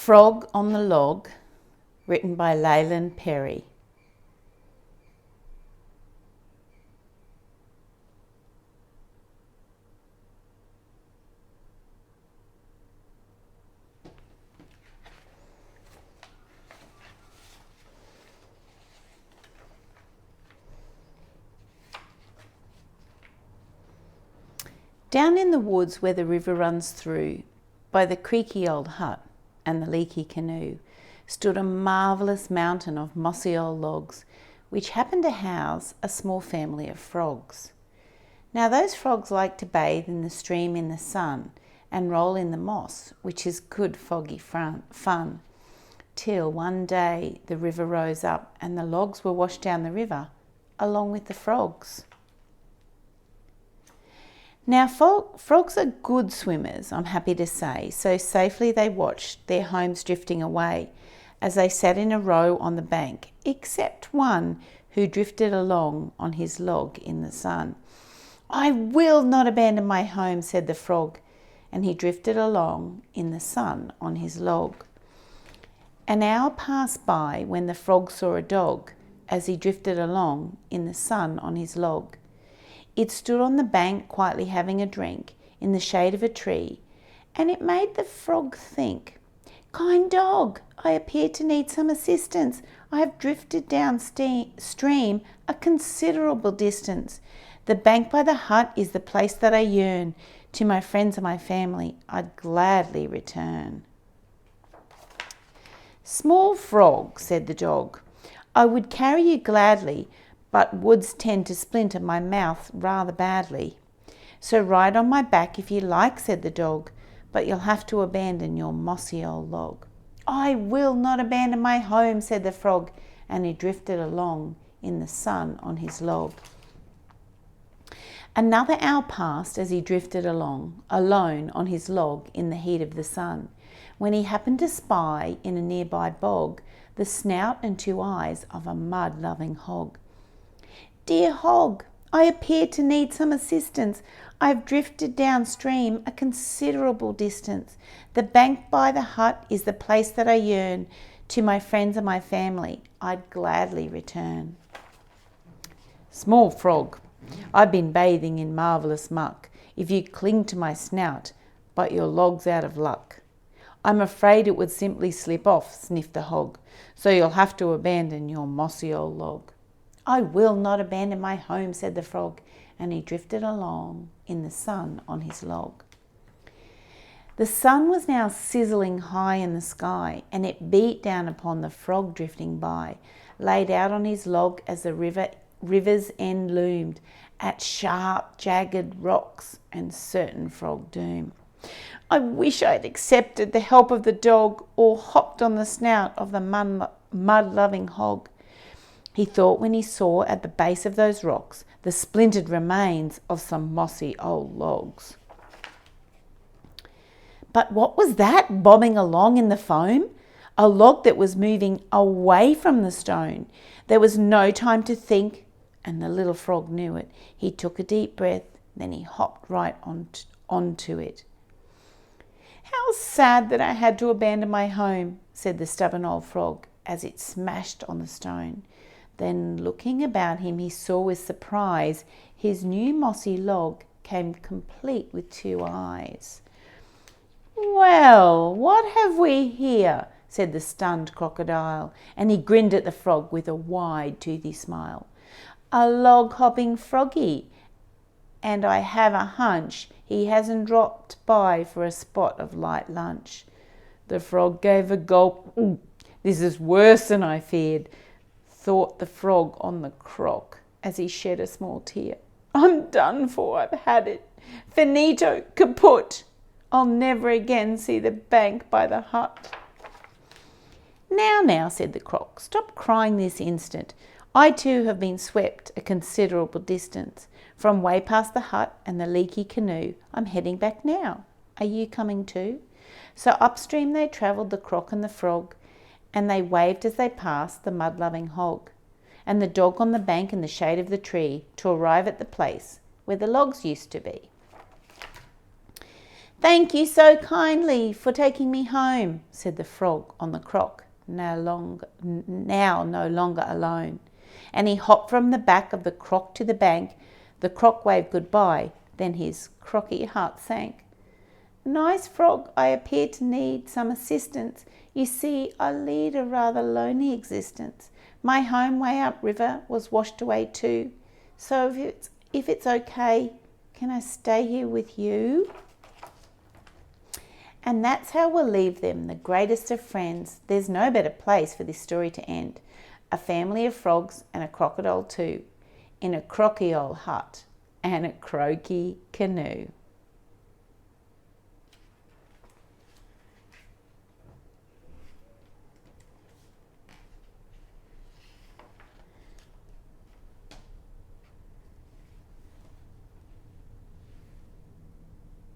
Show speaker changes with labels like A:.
A: Frog on the Log, written by Leland, Perree. Down in the woods where the river runs through, by the creaky old hut and the leaky canoe, stood a marvellous mountain of mossy old logs, which happened to house a small family of frogs. Now those frogs like to bathe in the stream in the sun and roll in the moss, which is good foggy fun, till one day the river rose up and the logs were washed down the river along with the frogs. Now, frogs are good swimmers, I'm happy to say, so safely they watched their homes drifting away as they sat in a row on the bank, except one who drifted along on his log in the sun. "I will not abandon my home," said the frog, and he drifted along in the sun on his log. An hour passed by when the frog saw a dog as he drifted along in the sun on his log. It stood on the bank quietly having a drink in the shade of a tree, and it made the frog think, "Kind dog, I appear to need some assistance. I have drifted down stream a considerable distance. The bank by the hut is the place that I yearn. To my friends and my family I'd gladly return." "Small frog," said the dog, "I would carry you gladly, but woods tend to splinter my mouth rather badly. So ride on my back if you like," said the dog, "but you'll have to abandon your mossy old log." "I will not abandon my home," said the frog, and he drifted along in the sun on his log. Another hour passed as he drifted along, alone on his log in the heat of the sun, when he happened to spy in a nearby bog the snout and two eyes of a mud-loving hog. "Dear hog, I appear to need some assistance. I have drifted downstream a considerable distance. The bank by the hut is the place that I yearn. To my friends and my family I'd gladly return." "Small frog, I've been bathing in marvellous muck. If you cling to my snout, but your log's out of luck." "I'm afraid it would simply slip off," sniffed the hog, "so you'll have to abandon your mossy old log." "I will not abandon my home," said the frog, and he drifted along in the sun on his log. The sun was now sizzling high in the sky, and it beat down upon the frog drifting by, laid out on his log as the river's end loomed, at sharp, jagged rocks and certain frog doom. "I wish I'd accepted the help of the dog, or hopped on the snout of the mud-loving hog," he thought when he saw at the base of those rocks the splintered remains of some mossy old logs. But what was that bobbing along in the foam? A log that was moving away from the stone. There was no time to think, and the little frog knew it. He took a deep breath, then he hopped right onto it. "How sad that I had to abandon my home," said the stubborn old frog as it smashed on the stone. Then, looking about him, he saw with surprise his new mossy log came complete with two eyes. "Well, what have we here?" said the stunned crocodile, and he grinned at the frog with a wide, toothy smile. "A log-hopping froggy, and I have a hunch he hasn't dropped by for a spot of light lunch." The frog gave a gulp. "This is worse than I feared," thought the frog on the croc as he shed a small tear. "I'm done for, I've had it. Finito, kaput. I'll never again see the bank by the hut." Now," said the croc, "stop crying this instant. I too have been swept a considerable distance. From way past the hut and the leaky canoe, I'm heading back now. Are you coming too?" So upstream they travelled, the croc and the frog, and they waved as they passed the mud-loving hog, and the dog on the bank in the shade of the tree, to arrive at the place where the logs used to be. "Thank you so kindly for taking me home," said the frog on the crock, now no longer alone. And he hopped from the back of the crock to the bank. The crock waved goodbye, then his crocky heart sank. "Nice frog, I appear to need some assistance. You see, I lead a rather lonely existence. My home way upriver was washed away too. So if it's okay, can I stay here with you?" And that's how we'll leave them, the greatest of friends. There's no better place for this story to end. A family of frogs and a crocodile too, in a crocky old hut and a croaky canoe.